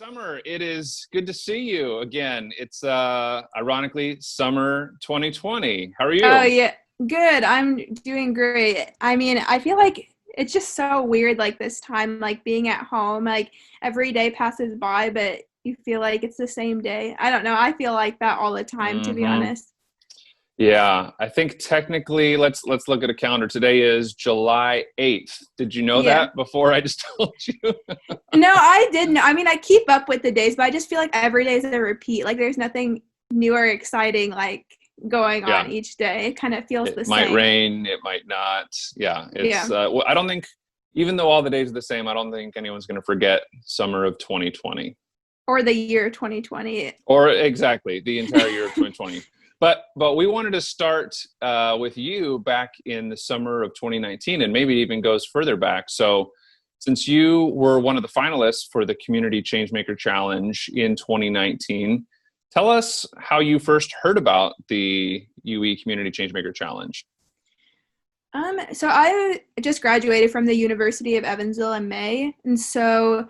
Summer, it is good to see you again. It's ironically summer 2020. How are Oh you? yeah, good. I'm doing great. I mean, I feel like it's just so weird like this time, like being at home, like every day passes by, but you feel like it's the same day. I don't know. I feel like that all the time, to be hmm honest. Yeah, I think technically let's look at a calendar. Today is July 8th. Did you know Yeah. that before I just told you? No, I didn't. I mean, I keep up with the days, but I just feel like every day is a repeat. Like there's nothing new or exciting like going on Yeah, each day. It kind of feels it the might same. rain, it might not. Yeah, Yeah. well, I don't think even though all the days are the same, I don't think anyone's going to forget summer of 2020. Or the year 2020. Or exactly the entire year of 2020. But we wanted to start with you back in the summer of 2019, and maybe it even goes further back. So since you were one of the finalists for the Community Changemaker Challenge in 2019, tell us how you first heard about the UE Community Changemaker Challenge. So I just graduated from the University of Evansville in May, and so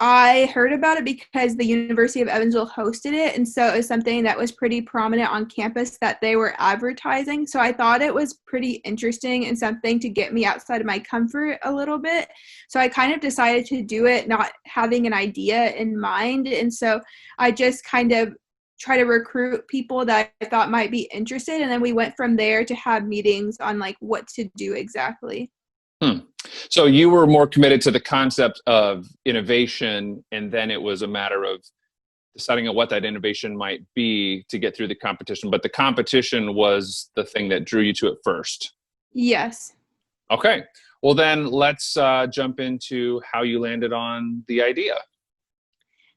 I heard about it because the University of Evansville hosted it, and so it was something that was pretty prominent on campus that they were advertising. So I thought it was pretty interesting and something to get me outside of my comfort a little bit. So I kind of decided to do it not having an idea in mind, and so I just kind of try to recruit people that I thought might be interested, and then we went from there to have meetings on like what to do exactly. Hmm. So you were more committed to the concept of innovation, and then it was a matter of deciding on what that innovation might be to get through the competition. But the competition was the thing that drew you to it first. Yes. Okay. Well, then let's jump into how you landed on the idea.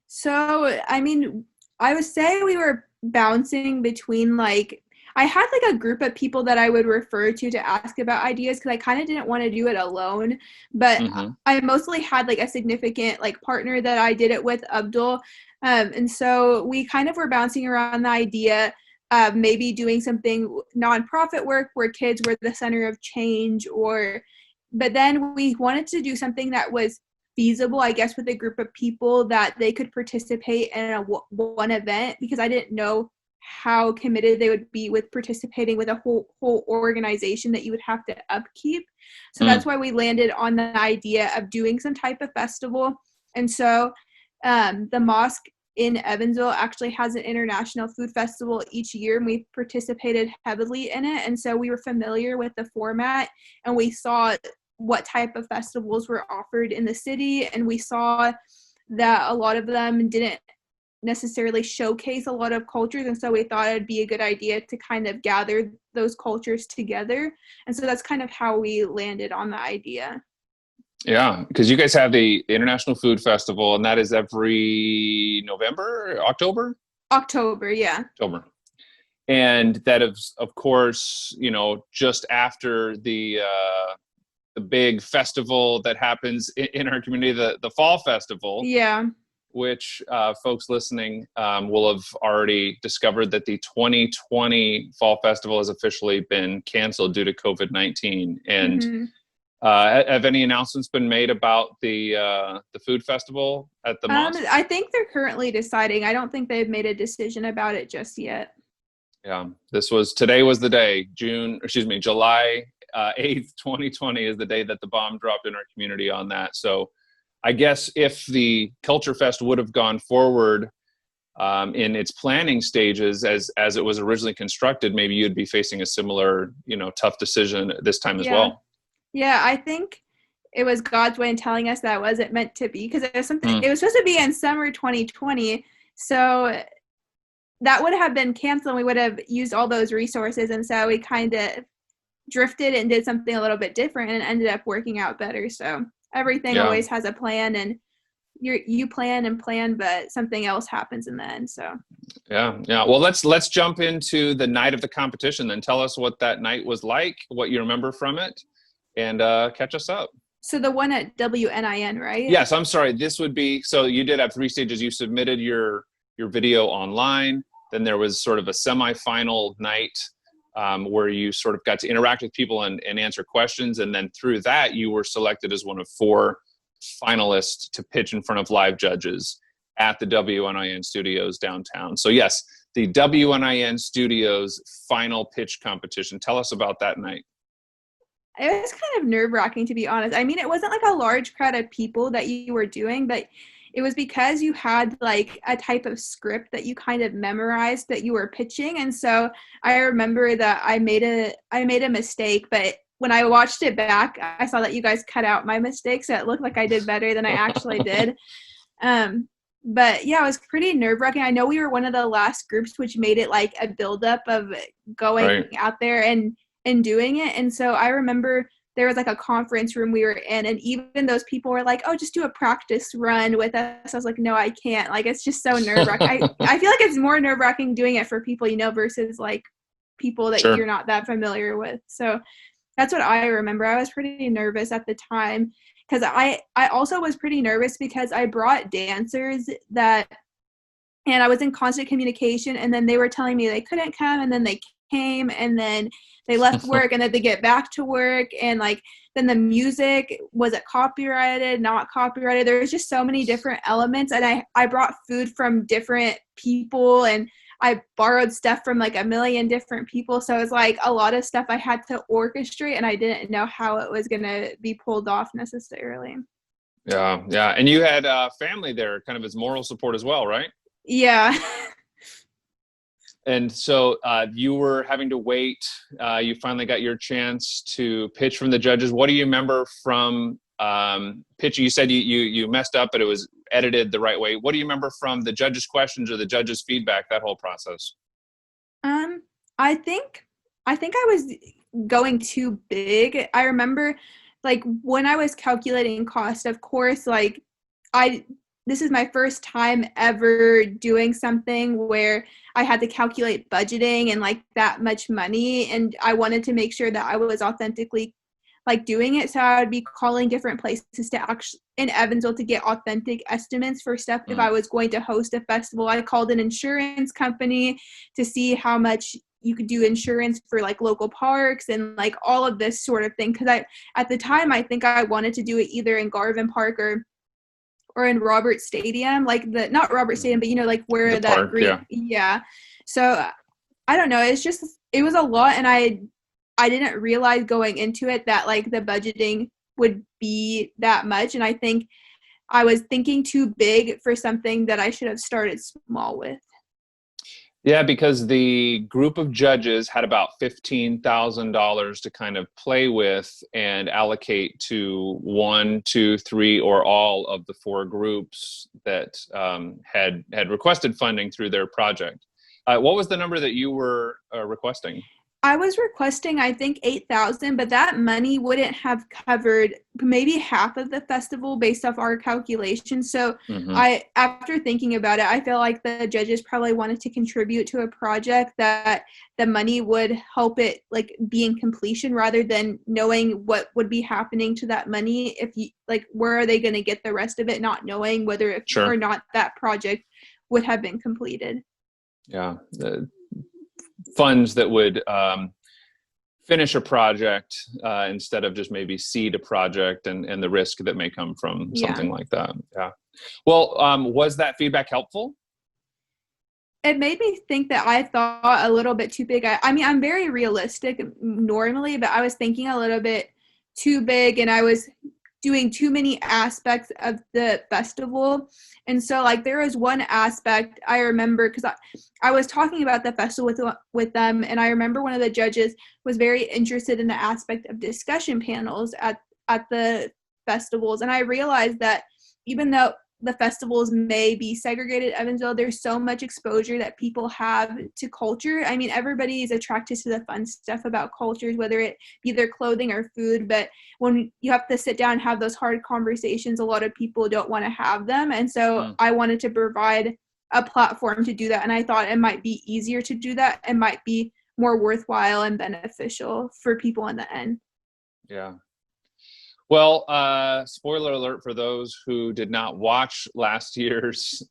So, I mean, I would say we were bouncing between like I had like a group of people that I would refer to ask about ideas because I kind of didn't want to do it alone. But hmm I mostly had like a significant like partner that I did it with, Abdul. And so we kind of were bouncing around the idea of maybe doing something nonprofit work where kids were the center of change, or but then we wanted to do something that was feasible, I guess, with a group of people that they could participate in one event, because I didn't know how committed they would be with participating with a whole organization that you would have to upkeep. So that's Mm. why we landed on the idea of doing some type of festival. And so the mosque in Evansville actually has an international food festival each year, and we've participated heavily in it. And so we were familiar with the format, and we saw what type of festivals were offered in the city, and we saw that a lot of them didn't necessarily showcase a lot of cultures, and so we thought it'd be a good idea to kind of gather those cultures together. And so that's kind of how we landed on the idea. Yeah, because you guys have the International Food Festival, and that is every November, October, October, yeah. October. And that is, of course, just after the big festival that happens in our community, the Fall Festival, Yeah. which folks listening will have already discovered that the 2020 Fall Festival has officially been canceled due to COVID-19. And hmm have any announcements been made about the food festival at the mosque? I think they're currently deciding. I don't think they've made a decision about it just yet. Yeah, today was the day, July 8th, 2020 is the day that the bomb dropped in our community on that. So I guess if the Culture Fest would have gone forward in its planning stages as it was originally constructed, maybe you'd be facing a similar, tough decision this time as Yeah. well. Yeah, I think it was God's way in telling us that wasn't meant to be, because it was something, Mm, it was supposed to be in summer 2020. So that would have been canceled and we would have used all those resources. And so we kind of drifted and did something a little bit different and ended up working out better. So everything yeah, always has a plan, and you plan and plan, but something else happens in the end. So yeah. Well, let's jump into the night of the competition. Then tell us what that night was like, what you remember from it, and catch us up. so the one at WNIN, right? Yes, I'm sorry. This would be, so you did have three stages. You submitted your video online. Then there was sort of a semifinal night where you sort of got to interact with people and answer questions. And then through that, you were selected as one of four finalists to pitch in front of live judges. at the WNIN studios downtown. So yes, the WNIN studios final pitch competition. Tell us about that night. It was kind of nerve-wracking, to be honest. I mean, it wasn't like a large crowd of people that you were doing, but it was because you had like a type of script that you kind of memorized that you were pitching. And so I remember that I made a mistake, but when I watched it back, I saw that you guys cut out my mistakes, so it looked like I did better than I actually did. But yeah, it was pretty nerve-wracking. I know we were one of the last groups, which made it like a buildup of going out there and doing it. And so I remember there was like a conference room we were in, and even those people were like, oh, just do a practice run with us. I was like, no, I can't. Like, it's just so nerve-wracking. I feel like it's more nerve-wracking doing it for people you know versus like people that you're not that familiar with. So that's what I remember. I was pretty nervous at the time because I also was pretty nervous because I brought dancers and I was in constant communication, and then they were telling me they couldn't come, and then they came, and then they left work, and then they get back to work, and like then the music, was it copyrighted, not copyrighted? There was just so many different elements, and I brought food from different people, and I borrowed stuff from like a million different people, so it was like a lot of stuff I had to orchestrate, and I didn't know how it was going to be pulled off necessarily. Yeah, and you had family there kind of as moral support as well, right? Yeah. And so you were having to wait. You finally got your chance to pitch from the judges. What do you remember from pitching? You said you messed up, but it was edited the right way. What do you remember from the judges' questions or the judges' feedback, that whole process? I think I was going too big. I remember like when I was calculating cost, of course, like this is my first time ever doing something where I had to calculate budgeting and like that much money. And I wanted to make sure that I was authentically like doing it. So I would be calling different places to actually in Evansville to get authentic estimates for stuff. If I was going to host a festival, I called an insurance company to see how much you could do insurance for like local parks and like all of this sort of thing. Cause at the time, I think I wanted to do it either in Garvin Park or in Robert Stadium, like not Robert Stadium, but you know, like where that park, green, yeah. So I don't know. It was a lot. And I didn't realize going into it that like the budgeting would be that much. And I think I was thinking too big for something that I should have started small with. Yeah, because the group of judges had about $15,000 to kind of play with and allocate to 1, 2, 3, or all of the 4 groups that had requested funding through their project. What was the number that you were requesting? I was requesting, I think, 8,000, but that money wouldn't have covered maybe half of the festival based off our calculations. So after thinking about it, I feel like the judges probably wanted to contribute to a project that the money would help it like be in completion rather than knowing what would be happening to that money. If you like, where are they going to get the rest of it, not knowing whether or not that project would have been completed. Yeah. Funds that would finish a project instead of just maybe seed a project and the risk that may come from something like that. Yeah. Well, was that feedback helpful? It made me think that I thought a little bit too big. I mean, I'm very realistic normally, but I was thinking a little bit too big, and I was doing too many aspects of the festival. And so like there was one aspect I remember because I was talking about the festival with them, and I remember one of the judges was very interested in the aspect of discussion panels at the festivals. And I realized that even though the festivals may be segregated in Evansville, there's so much exposure that people have to culture. I mean, everybody is attracted to the fun stuff about cultures, whether it be their clothing or food. But when you have to sit down and have those hard conversations, a lot of people don't want to have them. And so I wanted to provide a platform to do that. And I thought it might be easier to do that. It might be more worthwhile and beneficial for people in the end. Yeah. Well, spoiler alert for those who did not watch last year's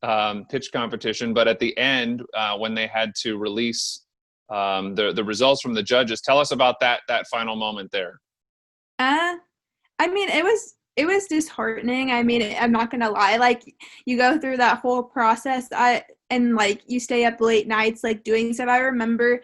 pitch competition, but at the end, when they had to release the results from the judges, tell us about that final moment there. I mean, it it was disheartening. I mean, I'm not gonna lie. Like, you go through that whole process, and like you stay up late nights, like doing stuff. I remember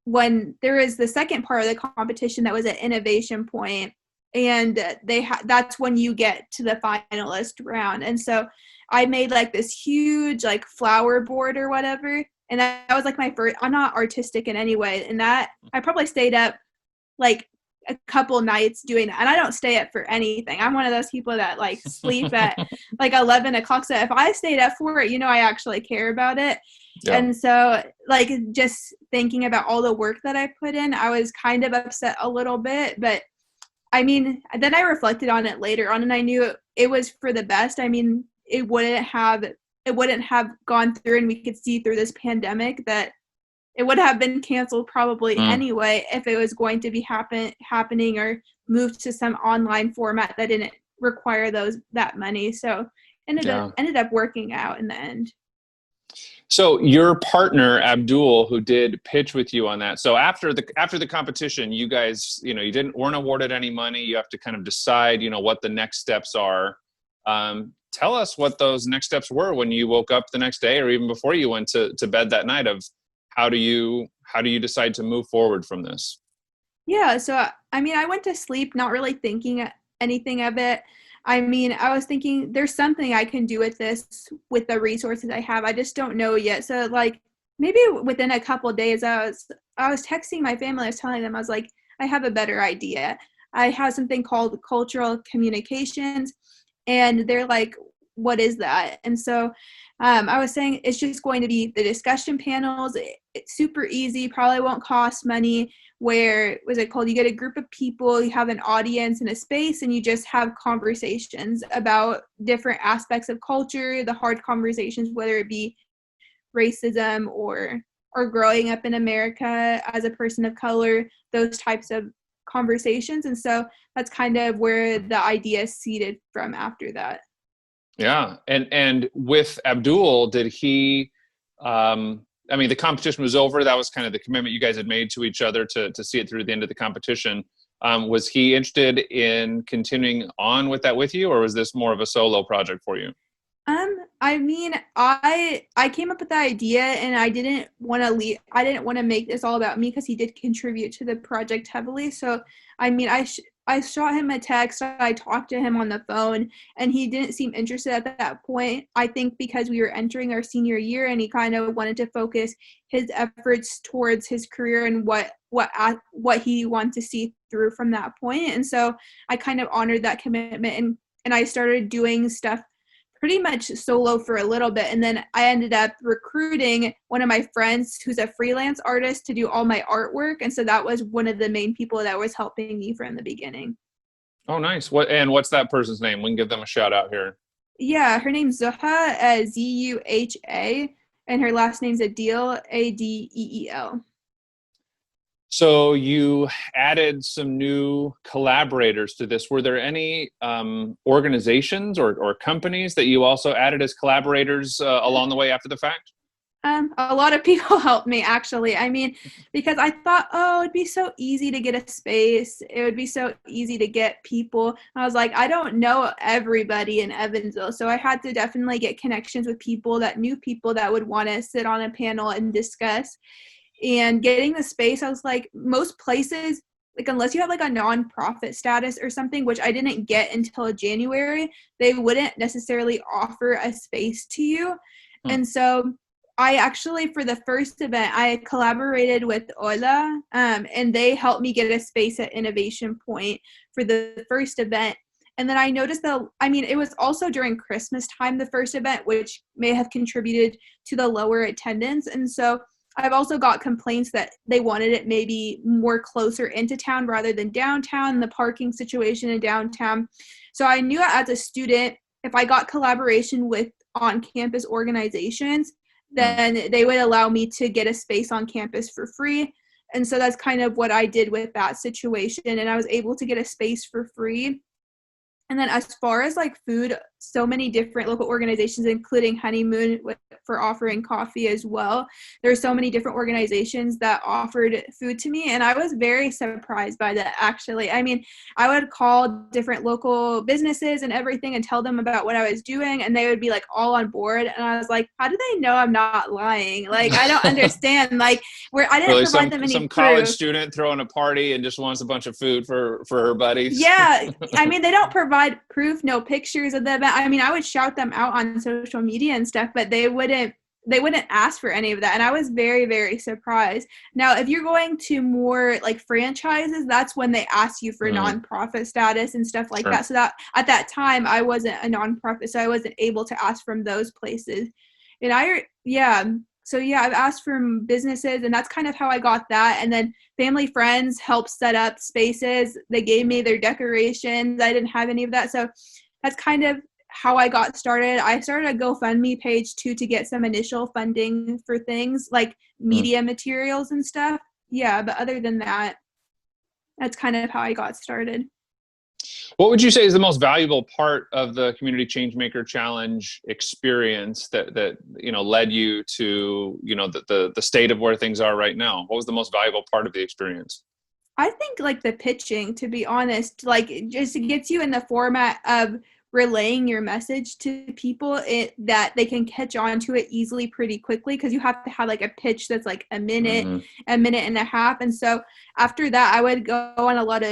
when there was the second part of the competition that was at innovation point, and that's when you get to the finalist round. And so I made like this huge like flower board or whatever, and that was like my first. I'm not artistic in any way, and that I probably stayed up like a couple nights doing that, and I don't stay up for anything. I'm one of those people that like sleep at like 11 o'clock, so if I stayed up for it, I actually care about it. Yeah. And so like just thinking about all the work that I put in, I was kind of upset a little bit, but I mean, then I reflected on it later on, and I knew it was for the best. I mean, it wouldn't have gone through, and we could see through this pandemic that it would have been canceled probably anyway if it was going to be happening or moved to some online format that didn't require that money. So ended up working out in the end. So your partner Abdul, who did pitch with you on that. So after the competition, you guys, you weren't awarded any money. You have to kind of decide, what the next steps are. Tell us what those next steps were when you woke up the next day, or even before you went to bed that night. Of how do you decide to move forward from this? Yeah, so I mean, I went to sleep not really thinking anything of it. I mean, I was thinking there's something I can do with this, with the resources I have. I just don't know yet. So like maybe within a couple of days, I was texting my family. I was telling them, I was like, I have a better idea. I have something called cultural communications, and they're like, what is that? And so I was saying it's just going to be the discussion panels. It's super easy, probably won't cost money. Where, was it called? You get a group of people, you have an audience and a space, and you just have conversations about different aspects of culture, the hard conversations, whether it be racism or growing up in America as a person of color, those types of conversations. And so that's kind of where the idea seeded from after that. Yeah. And with Abdul, did he, I mean, the competition was over. That was kind of the commitment you guys had made to each other to see it through the end of the competition. Was he interested in continuing on with that with you, or was this more of a solo project for you? I mean, I came up with the idea, and I didn't want to leave. I didn't want to make this all about me, because he did contribute to the project heavily. So, I mean, I shot him a text. I talked to him on the phone, and he didn't seem interested at that point. I think because we were entering our senior year, and he kind of wanted to focus his efforts towards his career and what he wanted to see through from that point. And so I kind of honored that commitment, and I started doing stuff pretty much solo for a little bit. And then I ended up recruiting one of my friends who's a freelance artist to do all my artwork. And so that was one of the main people that was helping me from the beginning. Oh, nice. What's that person's name? We can give them a shout out here. Yeah, her name's Zuha, Zuha, and her last name's Adeel, Adeel. So you added some new collaborators to this. Were there any organizations or companies that you also added as collaborators along the way after the fact? A lot of people helped me, actually. I mean, because I thought, it'd be so easy to get a space. It would be so easy to get people. I was like, I don't know everybody in Evansville. So I had to definitely get connections with people that knew people that would want to sit on a panel and discuss. And getting the space, I was like, most places, like unless you have like a nonprofit status or something, which I didn't get until January, they wouldn't necessarily offer a space to you. And so I actually, for the first event, I collaborated with Ola, and they helped me get a space at Innovation Point for the first event. And then I noticed it was also during Christmas time, the first event, which may have contributed to the lower attendance. And so I've also got complaints that they wanted it maybe more closer into town rather than downtown, the parking situation in downtown. So I knew as a student, if I got collaboration with on-campus organizations, then they would allow me to get a space on campus for free. And so that's kind of what I did with that situation. And I was able to get a space for free. And then as far as like food so many different local organizations, including Honeymoon for offering coffee as well. There's so many different organizations that offered food to me, and I was very surprised by that, actually. I mean, I would call different local businesses and everything and tell them about what I was doing, and they would be like all on board, and I was like, how do they know I'm not lying? Like, I don't understand. Like, where I didn't Really, provide them any some proof. college student throwing a party and just wants a bunch of food for her buddies. Yeah, I mean, they don't provide proof, no pictures of the event. I mean, I would shout them out on social media and stuff, but they wouldn't ask for any of that. And I was very, very surprised. Now, if you're going to more like franchises, that's when they ask you for nonprofit status and stuff like that. So that at that time, I wasn't a nonprofit, so I wasn't able to ask from those places. And I've asked from businesses, and that's kind of how I got that. And then family, friends helped set up spaces. They gave me their decorations. I didn't have any of that. So that's kind of how I got started. I started a GoFundMe page too to get some initial funding for things like media materials and stuff. Yeah, but other than that, that's kind of how I got started. What would you say is the most valuable part of the Community Changemaker Challenge experience that led you to the state of where things are right now? What was the most valuable part of the experience? I think like the pitching, to be honest, like it just gets you in the format of relaying your message to people that they can catch on to it easily pretty quickly, because you have to have like a pitch that's like a minute and a half. And so after that, I would go on a lot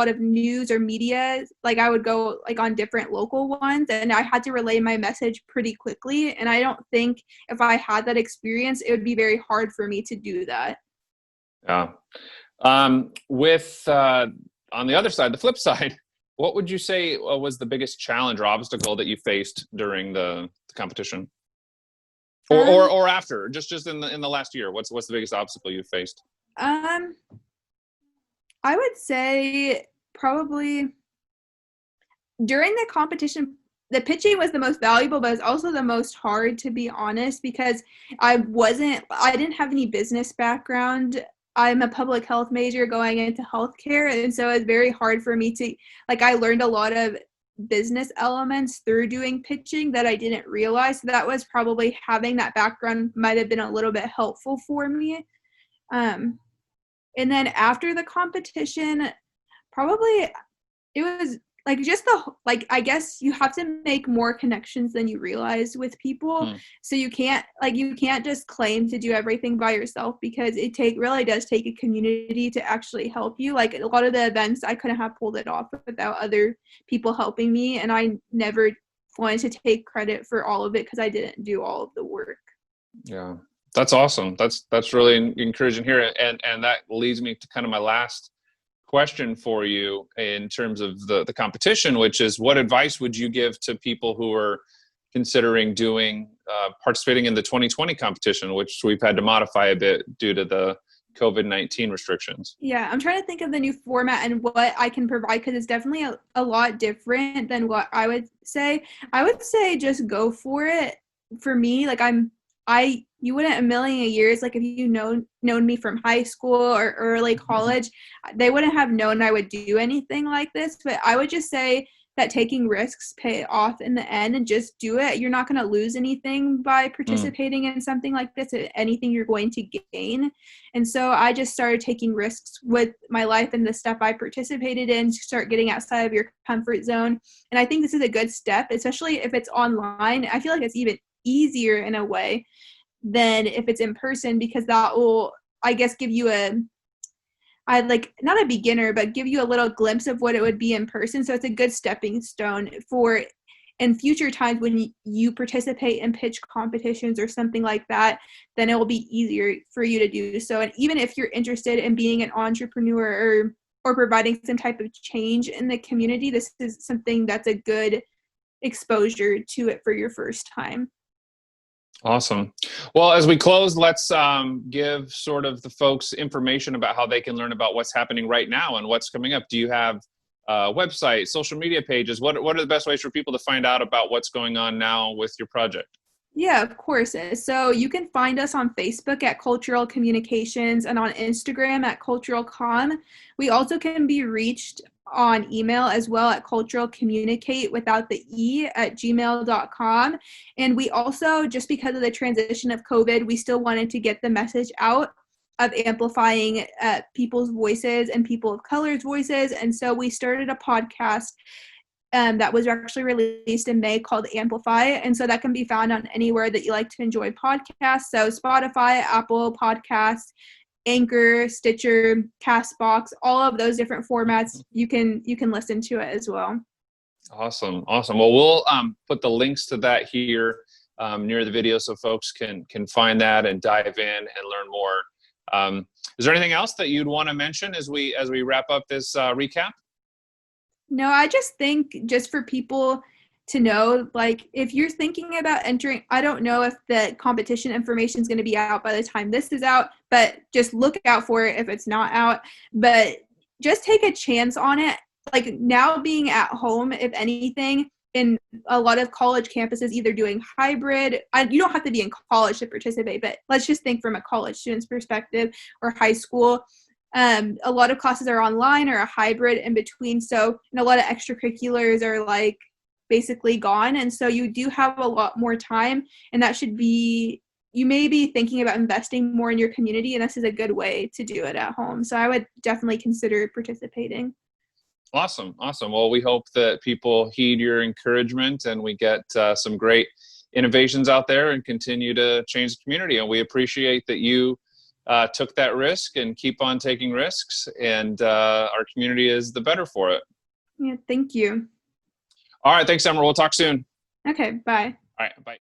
of news or media. Like I would go like on different local ones, and I had to relay my message pretty quickly. And I don't think if I had that experience, it would be very hard for me to do that. Yeah. On the other side, the flip side, what would you say was the biggest challenge or obstacle that you faced during the competition, or after, just in the last year? What's the biggest obstacle you faced? I would say probably during the competition, the pitching was the most valuable, but it's also the most hard, to be honest, because I didn't have any business background. I'm a public health major going into healthcare, and so it's very hard for me to, like, I learned a lot of business elements through doing pitching that I didn't realize. So that was probably, having that background might have been a little bit helpful for me. And then after the competition, probably it was like just I guess you have to make more connections than you realize with people. So you can't just claim to do everything by yourself, because it really does take a community to actually help you. Like a lot of the events, I couldn't have pulled it off without other people helping me, and I never wanted to take credit for all of it because I didn't do all of the work. Yeah, that's awesome. That's really encouraging here, and that leads me to kind of my last question for you in terms of the competition, which is, what advice would you give to people who are considering participating in the 2020 competition, which we've had to modify a bit due to the COVID-19 restrictions? Yeah, I'm trying to think of the new format and what I can provide, because it's definitely a lot different than what I would say. I would say just go for it. For me, like you wouldn't a million years, like if you known me from high school or early college, they wouldn't have known I would do anything like this. But I would just say that taking risks pay off in the end, and just do it. You're not going to lose anything by participating in something like this, anything you're going to gain. And so I just started taking risks with my life and the stuff I participated in, to start getting outside of your comfort zone. And I think this is a good step, especially if it's online. I feel like it's even easier in a way than if it's in person, because that will, I guess, give you not a beginner, but give you a little glimpse of what it would be in person. So it's a good stepping stone for in future times when you participate in pitch competitions or something like that. Then it will be easier for you to do so. And even if you're interested in being an entrepreneur or providing some type of change in the community, this is something that's a good exposure to it for your first time. Awesome. Well, as we close, let's give sort of the folks information about how they can learn about what's happening right now and what's coming up. Do you have a website, social media pages? What are the best ways for people to find out about what's going on now with your project? Yeah, of course. So you can find us on Facebook at Cultural Communications and on Instagram at Cultural Com. We also can be reached on email as well at culturalcommunicate without the E at gmail.com. And we also, just because of the transition of COVID, we still wanted to get the message out of amplifying people's voices and people of color's voices. And so we started a podcast that was actually released in May called Amplify. And so that can be found on anywhere that you like to enjoy podcasts. So Spotify, Apple Podcasts, Anchor, Stitcher, Castbox, all of those different formats, you can listen to it as well. Awesome. Well, we'll put the links to that here near the video so folks can find that and dive in and learn more. Is there anything else that you'd want to mention as we wrap up this recap? No, I just think just for people to know, like if you're thinking about entering, I don't know if the competition information is going to be out by the time this is out, but just look out for it if it's not out. But just take a chance on it. Like now being at home, if anything, in a lot of college campuses either doing hybrid, you don't have to be in college to participate, but let's just think from a college student's perspective or high school. A lot of classes are online or a hybrid in between. So, and a lot of extracurriculars are like basically gone. And so you do have a lot more time, and that should be, you may be thinking about investing more in your community, and this is a good way to do it at home. So I would definitely consider participating. Awesome. Well, we hope that people heed your encouragement and we get some great innovations out there and continue to change the community. And we appreciate that you took that risk and keep on taking risks, and our community is the better for it. Yeah, thank you. All right. Thanks, Summer. We'll talk soon. Okay, bye. All right. Bye.